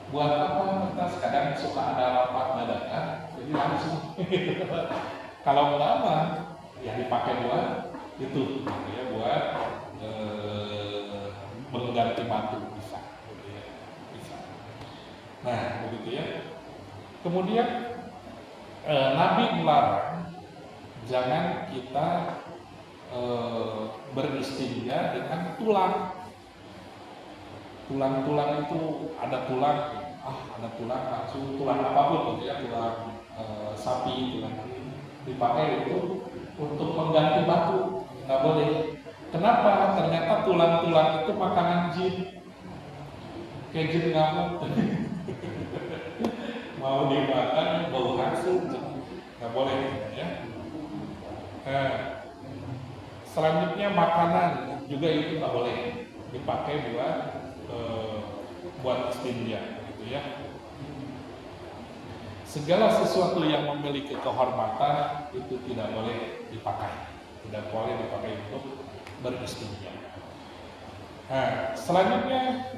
Buat apa kertas? Kadang suka ada rapat dadakan, jadi langsung. Kalau nggak mah, ya dipakai buat itu, gitu ya, buat mengganti batu bisa, gitu ya, bisa. Nah, begitu ya. Kemudian Nabi melarang jangan kita beristinja dengan tulang. Tulang-tulang itu ada tulang langsung tulang apapun gitu ya, tulang sapi, tulang dipakai itu untuk mengganti batu, nggak boleh. Kenapa? Ternyata tulang-tulang itu makanan jin, kayak jin ngamuk. Mau dimakan bau hasil, nggak boleh ya. Selanjutnya makanan juga itu nggak boleh dipakai buat istinja, gitu ya. Segala sesuatu yang memiliki kehormatan itu tidak boleh dipakai untuk beristinja. Nah, selanjutnya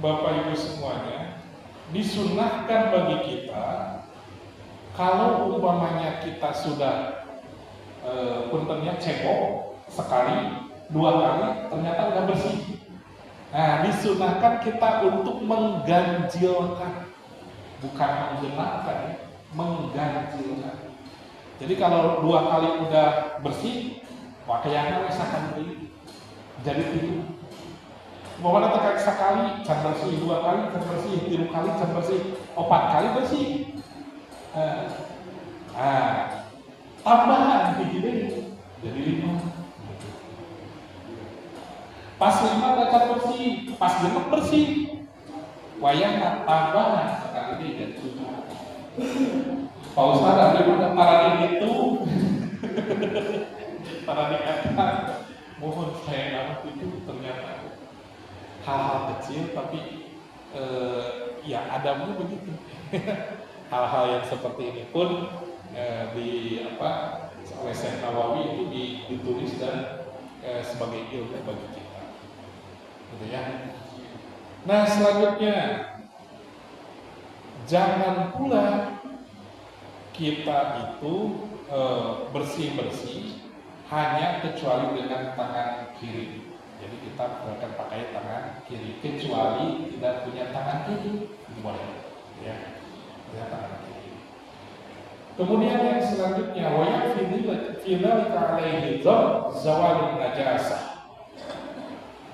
Bapak Ibu semuanya, disunnahkan bagi kita kalau umpamanya kita sudah puntennya cebok sekali, 2 kali, ternyata udah bersih. Nah, disunahkan kita untuk mengganjilkan, bukan menggenapkan, mengganjilkan. Jadi kalau 2 kali udah bersih, pakaiannya misalkan jadi 3. Mau tekan sekali, can bersih, 2 kali can bersih, 3 kali can bersih, 4 kali bersih. Tambahan jadi 5. Pas 5 baca bersih, pas 6 bersih. Wayang tambahan sekali jadi 7. Pak Ustadz, bagaimana paradigma itu? Paradigma mohon saya nggak itu ternyata hal-hal kecil tapi ya adabnya begitu. Hal-hal yang seperti ini pun di apa oleh Syekh Nawawi itu ditulis dan sebagai ilmu bagi kita, gitu ya. Nah selanjutnya, jangan pula kita itu bersih-bersih hanya kecuali dengan tangan kiri. Jadi kita akan pakai tangan kiri kecuali tidak punya tangan kiri, itu boleh, ya, punya tangan kiri. Kemudian yang selanjutnya, wa fi dzalika alaihi zawalun najasah.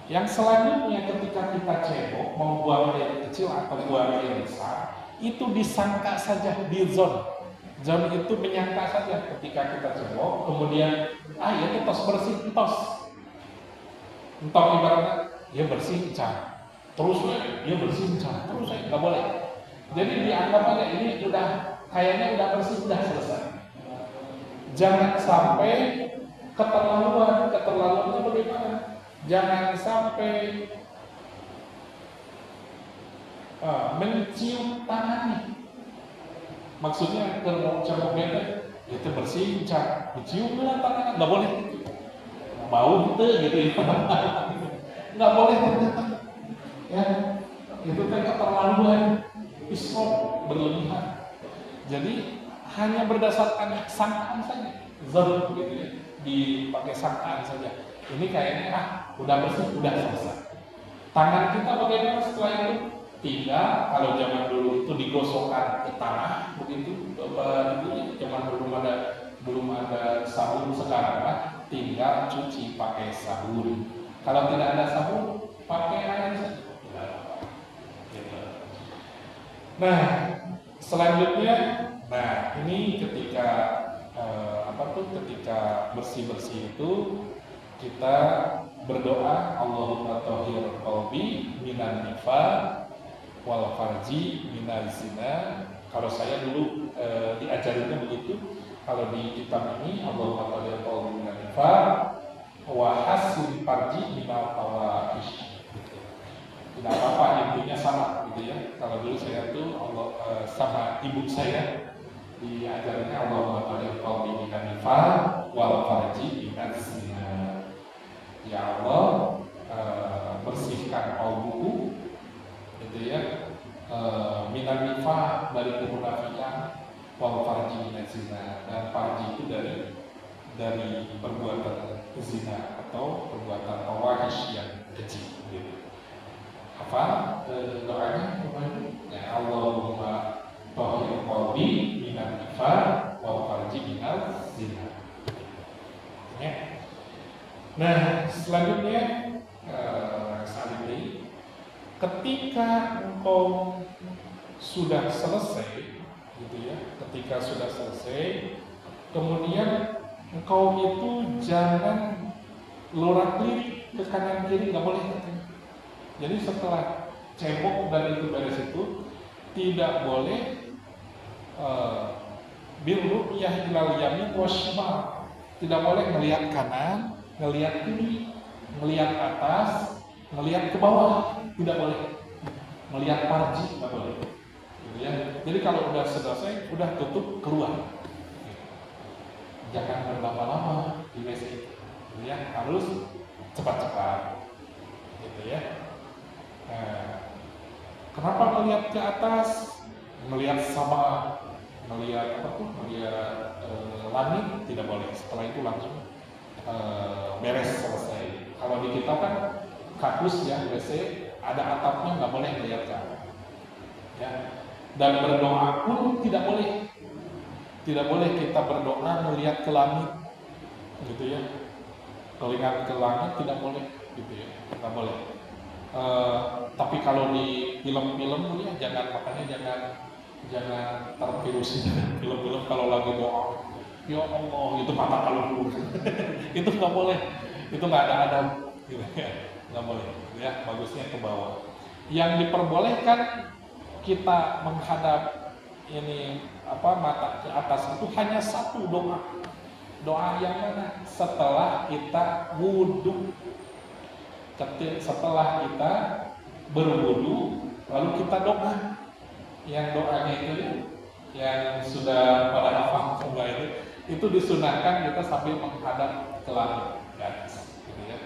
Yang selanjutnya ketika kita cebok mau buang air kecil atau buang air besar, itu disangka saja di zon. Zon itu menyangka saja ketika kita cebok, kemudian ya itu tos bersih, tos. Entok ibaratnya, ya bersih, cah. Terus ya bersih, cah. Terus nggak boleh. Jadi dianggap aja ini udah kayaknya udah bersih, udah selesai. Jangan sampai keterlaluan itu bagaimana? Jangan sampai mencium tangannya. Maksudnya kalau cebok bebek itu bersih, cah. Dicium lah tangannya, nggak boleh. Bau gitu ya. Nggak boleh ternyata. Ya, itu kan keterlaluan, israf, berlebihan. Jadi hanya berdasarkan sangkaan saja, zon gitu ya, dipakai sangkaan saja. Ini kayaknya udah bersih, udah selesai. Tangan kita bagaimana setelah itu? Tinggal kalau zaman dulu itu digosokkan ke tanah begitu, zaman belum ada sabun sekarang lah, tinggal cuci pakai sabun. Kalau tidak ada sabun, pakai air saja. Nah, selanjutnya, ini ketika ketika bersih-bersih itu kita berdoa, Allahumma tahhir qalbi minan nifaq wal farji minaz zina. Kalau saya dulu diajarinnya begitu. Kalau di kitab ini, Allahumma tahhir qalbi minan nifaq wa hasin farji minal fawahish. Tidak apa-apa, intinya sama gitu ya. Kalau dulu saya tuh sama ibu saya diajarinnya Allahumma tahhir qalbi minan nifaq wal farji minaz zina. Ya Allah, bersihkan qalbuku gitu ya, minan nifaq dari kemunafikan, wal farji minaz zina, dan farji itu dari perbuatan zina atau perbuatan fawahish yang kecil gitu. Apa doanya? Ya Allahumma tahhir qalbi minan nifaq wal farji minaz zina. Ya. Nah, selanjutnya saat ini ketika engkau sudah selesai gitu ya, ketika sudah selesai kemudian engkau itu jangan lorak-lirik ke kanan kiri, nggak boleh. Jadi setelah cebok dan itu beres itu tidak boleh bil ru'yah ilal yamin wasyimal. Tidak boleh melihat kanan, melihat kiri, melihat atas, melihat ke bawah, tidak boleh. Melihat farji tidak boleh. Gitu ya. Jadi kalau udah selesai, udah tutup, keluar. Jangan berlama-lama di WC. Gitu ya. Harus cepat-cepat. Gitu ya. Kenapa melihat ke atas? Melihat sama, melihat langit tidak boleh. Setelah itu langsung beres, selesai. Kalau di kita kan kakus ya, WC ada atapnya, nggak boleh melihat ke atas. Ya. Dan berdoa pun tidak boleh. Tidak boleh kita berdoa melihat ke langit, gitu ya. Melihat ke langit tidak boleh, gitu ya. Nggak boleh. Tapi kalau di film-film ya makanya jangan tervirus film-film kalau lagi doa. Ya Allah, itu mata kalau dulu. Itu nggak boleh. Itu nggak ada adab, gitu ya. Nggak boleh, ya. Bagusnya ke bawah. Yang diperbolehkan kita menghadap ini mata ke atas itu hanya satu doa. Doa yang mana? Setelah kita wudhu. Setelah kita berwudhu, lalu kita doa. Yang doanya itu yang sudah pada hafal semua itu disunahkan kita sambil menghadap ke langit ke atas, gitu ya.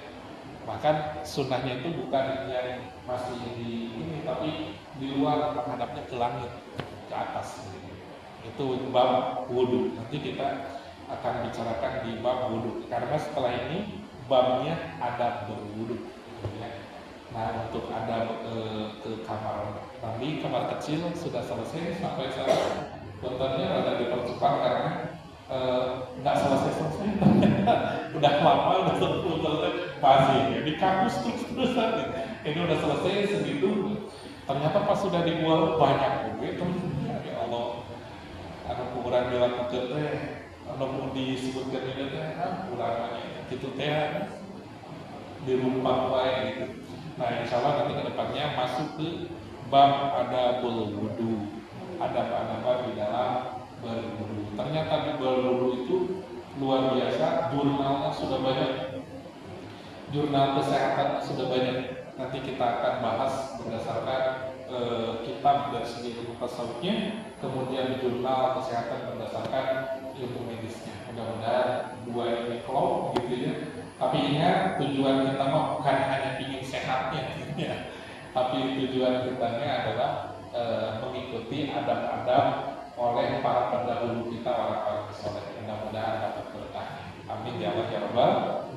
Bahkan sunnahnya itu bukan yang masih di ini, tapi di luar menghadapnya ke langit, ke atas. Gitu. Itu bab wudhu. Nanti kita akan bicarakan di bab wudhu. Karena setelah ini babnya adab berwudhu. Gitu ya. Nah, untuk adab ke kamar mandi, kamar kecil sudah selesai sampai sekarang. Kontennya rada dipercepat karena nggak selesai udah lama, udah 10 tahun masih ya, di kampus terus-terusan. Ini udah selesai segitu, ternyata pas sudah dibuang banyak gitu. Ya Allah, ada kurang dilakukan ada mau disebutkan ini kurangannya gitu di rumah gitu. Nah, insya Allah nanti kedepannya masuk ke bab adabul wudu, adab-adab di dalam berwudu. Ternyata di berwudu itu luar biasa, jurnalnya sudah banyak, jurnal kesehatan sudah banyak. Nanti kita akan bahas berdasarkan kitab dari segi ilmu tasawufnya, kemudian jurnal kesehatan berdasarkan ilmu medisnya. Mudah-mudahan dua ini klop gitu ya. Tapi ingat, tujuan kita mah bukan hanya ingin sehatnya gitu ya, tapi tujuan kita adalah mengikuti adab-adab oleh para pendahulu kita, orang-orang soleh. Mudah-mudahan dapat berkah. Amin ya Allah ya Rabbal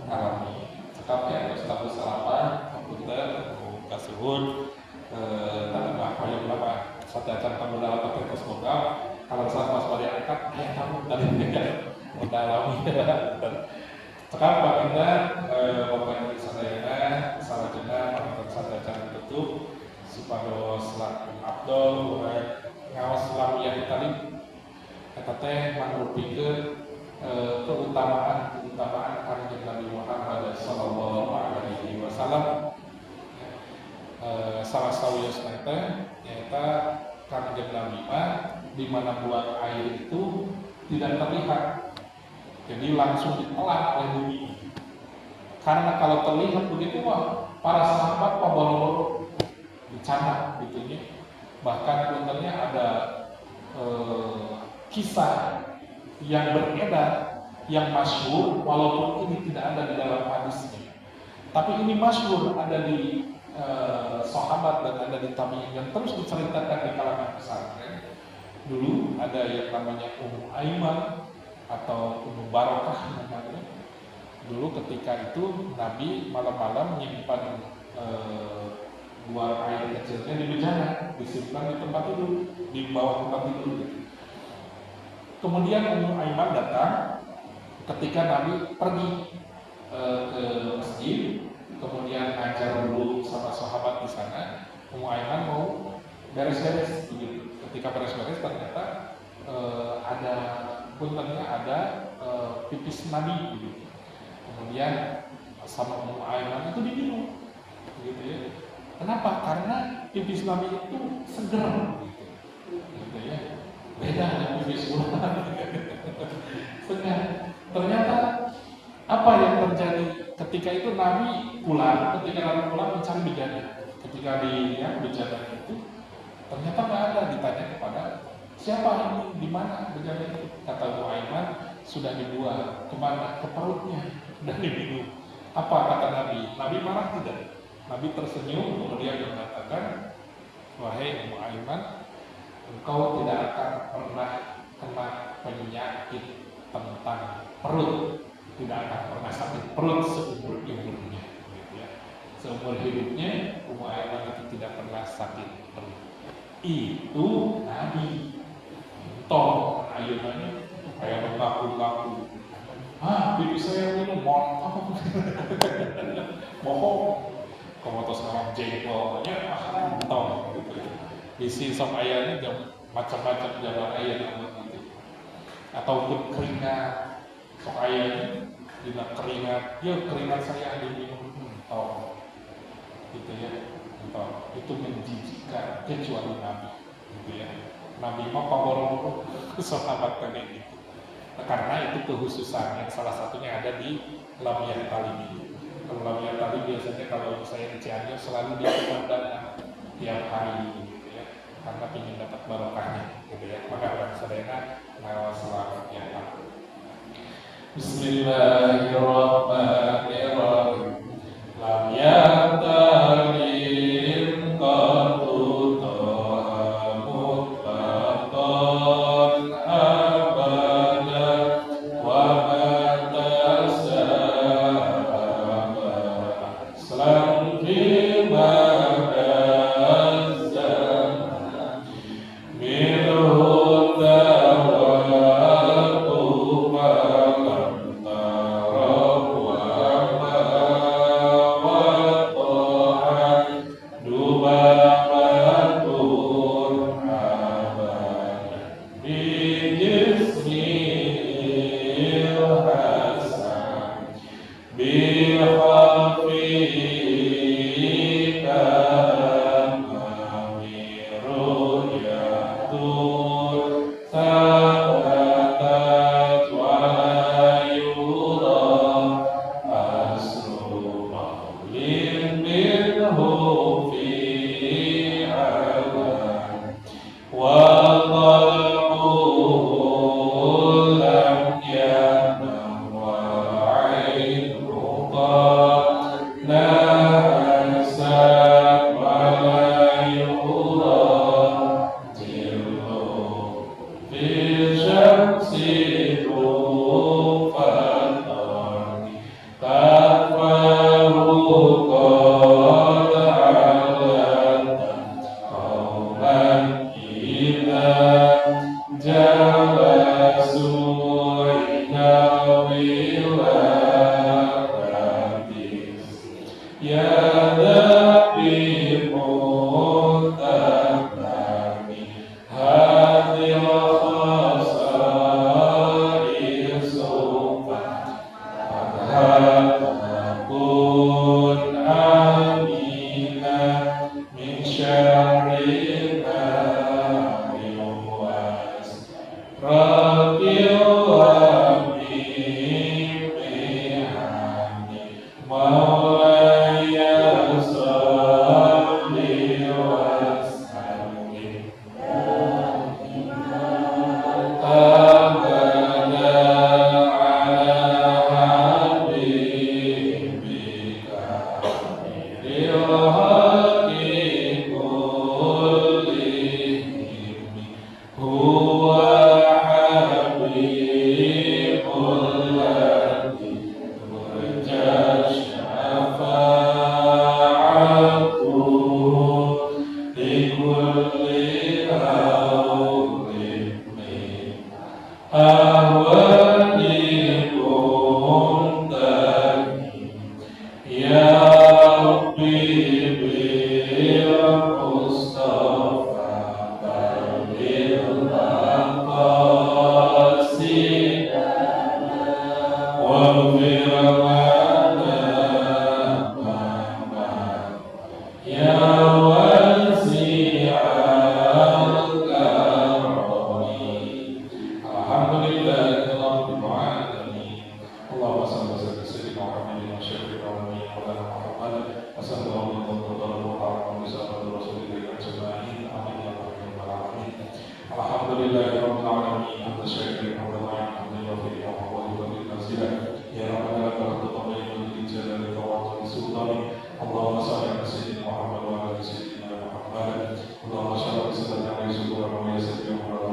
alamin. Cekap ya Ustaz Salaman, komputer, kasuhun, tanah yang berapa satu acara tamu dalam pakai semoga kalau saat mas pada angkat, tamu tadi mereka mendalami. Cekap Pak Indah, Bapak Ibu sadayana, salah jenah, Pak sadayana tutup, supados selaku Abdul, ngawas selalu yang tadi kata teh mengrupikeun keutamaan kanjeng Nabi Muhammad sallallahu alaihi wasallam. Salah sawios teh nyata kanjeng Nabi di mana buang air itu tidak terlihat. Jadi langsung ditelan oleh bumi. Karena kalau terlihat begitu para sahabat boro-boro bercanda gitu ya. Bahkan sebenarnya ada kisah yang beredar yang masyhur, walaupun ini tidak ada di dalam hadisnya, tapi ini masyhur, ada di sahabat dan ada di tabi'in yang terus diceritakan di kalangan pesantren. Dulu ada yang namanya Ummu Aiman atau Ummu Barokah namanya. Dulu ketika itu Nabi malam-malam menyimpan buang air kecilnya di bejana, disimpan di tempat tidur, di bawah tempat tidur. Kemudian Ummu Aiman datang ketika Nabi pergi ke masjid, kemudian ngajar dulu sama sahabat di sana. Ummu Aiman mau beres-beres begitu. Ketika beres-beres ternyata ada pipis Nabi gitu. Kemudian sama Ummu Aiman itu diminum, gitu ya. Kenapa? Karena pipis Nabi itu seger, gitu ya. Beda dengan pipis ular. Segar. Ternyata apa yang terjadi ketika itu Nabi pulang, mencari bejana. Ketika di bejana itu ternyata nggak ada. Ditanya kepada siapa ini, di mana bejana itu? Kata Ummu Aiman, sudah dibuang. Kemana? Ke perutnya dan diminum. Apa kata Nabi? Nabi marah tidak? Nabi tersenyum kemudian mengatakan, wahai Ummu Aiman, engkau tidak akan pernah kena penyakit tentang perut, tidak akan pernah sakit perut seumur hidupnya, gitu ya. Seumur hidupnya Ummu Aiman itu tidak pernah sakit perut. Itu Nabi. Toh ayunannya kayak mengaku-ngaku. Bibi saya minum montong. Bohong. Kamu terus ngomong jengkolnya montong gitu ya. Isi sop ayamnya macam-macam jalan ayam gitu. Ataupun keringat sop ayamnya tidak keringat, keringat saya diminum montong gitu ya. Itu menjijikkan kecuali Nabi gitu ya. Nabi mau paboro sahabat kayak gitu. Nah, karena itu kekhususan yang salah satunya ada di Lam Yantalibi. Kalau Lam Yantalibi biasanya kalau saya di Cianjur selalu diadakan tiap hari gitu ya, karena ingin dapat barokahnya gitu ya. Maka orang sadayana ngawas selamat ya. Bismillahirrahmanirrahim. Lam yantalim qatu mutlaqan abada wa matasaba aslam fi madazan minhu dawatu malam tarab wa mawatohan dubabatun abadan bijismil hasan bihafika amiru yatur sabatat walayura asru maulin minhu fi awan wa qalbuhu lam yanam wa ainuhu nasab wa layura jillu fi syamsi tufatani kafahu qad alatan qawman idha jalasu ila wiladis ya Nabi Muhammad hadil khasa'is Adhabakun amina min syarri ma yuwas Rabil amin bihani maulaya salli wa sallim abada ala habibika khairil haqi kullihim huwa habibul ladzi turja syafa'atuhu likulli hawlin min ahwalikum tani ya Rabbi bil Mustafa balil maqasidana wa firmana ya wasi'al karami alhamdulillahirabbil alamin Allahumma shalli wa sallim ala sayyidina Muhammadin wa syafi'il alamin wa ala Muhammad wa sallallahu alaihi wa sallam rasulillah ajma'in amin ya rabbal alamin alhamdulillahirabbil alamin hamdan syakiran wa hamdan wafi'an wa hamdan nazilan ya rabbana lakal hamdu bil jalali wa sultani Allahumma shalli ala sayyidina Muhammad wa ala sayyidina Muhammad Allahumma shalli ala sayyidina Muhammad wa ala sayyidina Muhammad wa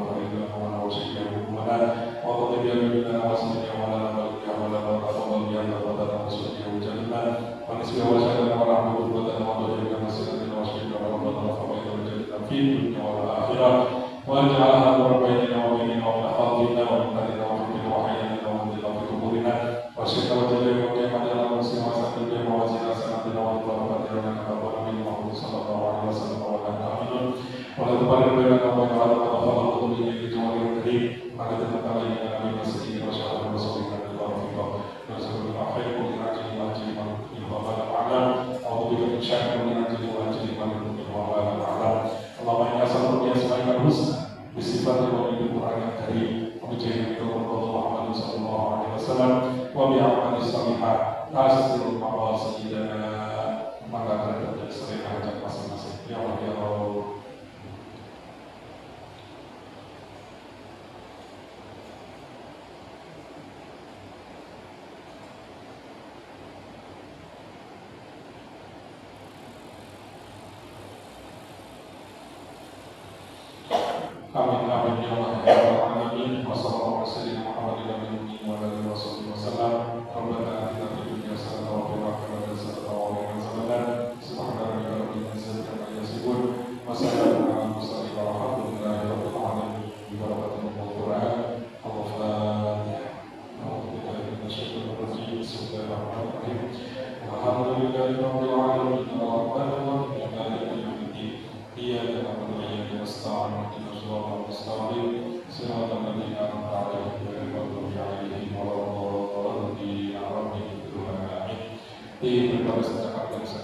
ala sayyidina Muhammad wa qad biyana wa sayyidina wa ala alihi wa ala sahbihi wa ala sahbihi jannah wa nisbihi wa sallallahu wa rahmatullahi wa barakatuh wa sallallahu wa sallam wa baraka wa jannah fi dunya wal akhirah wa ja'alna rabbaina wa bainana wa haqqina wa inna wa inna wa hayyana wa inna fi quburina wa syukran wa jalil wa qiyamana wa sirratan bi mawazin hasanatan wa barakatan wa amin wa sallallahu alaihi wasallam wa amin wa la tubarik bainana wa bainal khalaqa bi jawari karim maka tetap kali dengan Nabi Masih wa syahadu wa sallallahu alaihi wa sallam wa khairu min ajli wa ajli man wa bala ma'lam wa bika min syarri min ajli wa ajli man wa bala ma'lam Allahumma inna as'aluka bi asma'ikal husna bi Hasil maqasidana, maka terjadi sering hajat masing-masing. Ya Allah, ya Allah. Amin amin ya Allah ya Rabbal alamin. Wassallallahu ala sayyidina Muhammadin wa ala alihi wasallam. Rabbana atina fid dunya hasanah wa fil akhirati hasanah wa qina adzabannar. Subhana rabbika rabbil izzati amma yasifun. Wa salamun ala mursalin walhamdulillahi rabbil alamin. Bi barakatil Qur'an. Al-Fatihah. A'udzu billahi minasyaitonir rajim. Bismillahirrahmanirrahim. Alhamdulillahi rabbil alamin. Arrahmanir rahim. Maliki yaumiddin. Iyyaka na'budu wa iyyaka nasta'in. Mustaqim, siratal ladzina an'amta 'alaihim ghairil maghdubi 'alaihim waladdallin. Amin. Terima kasih.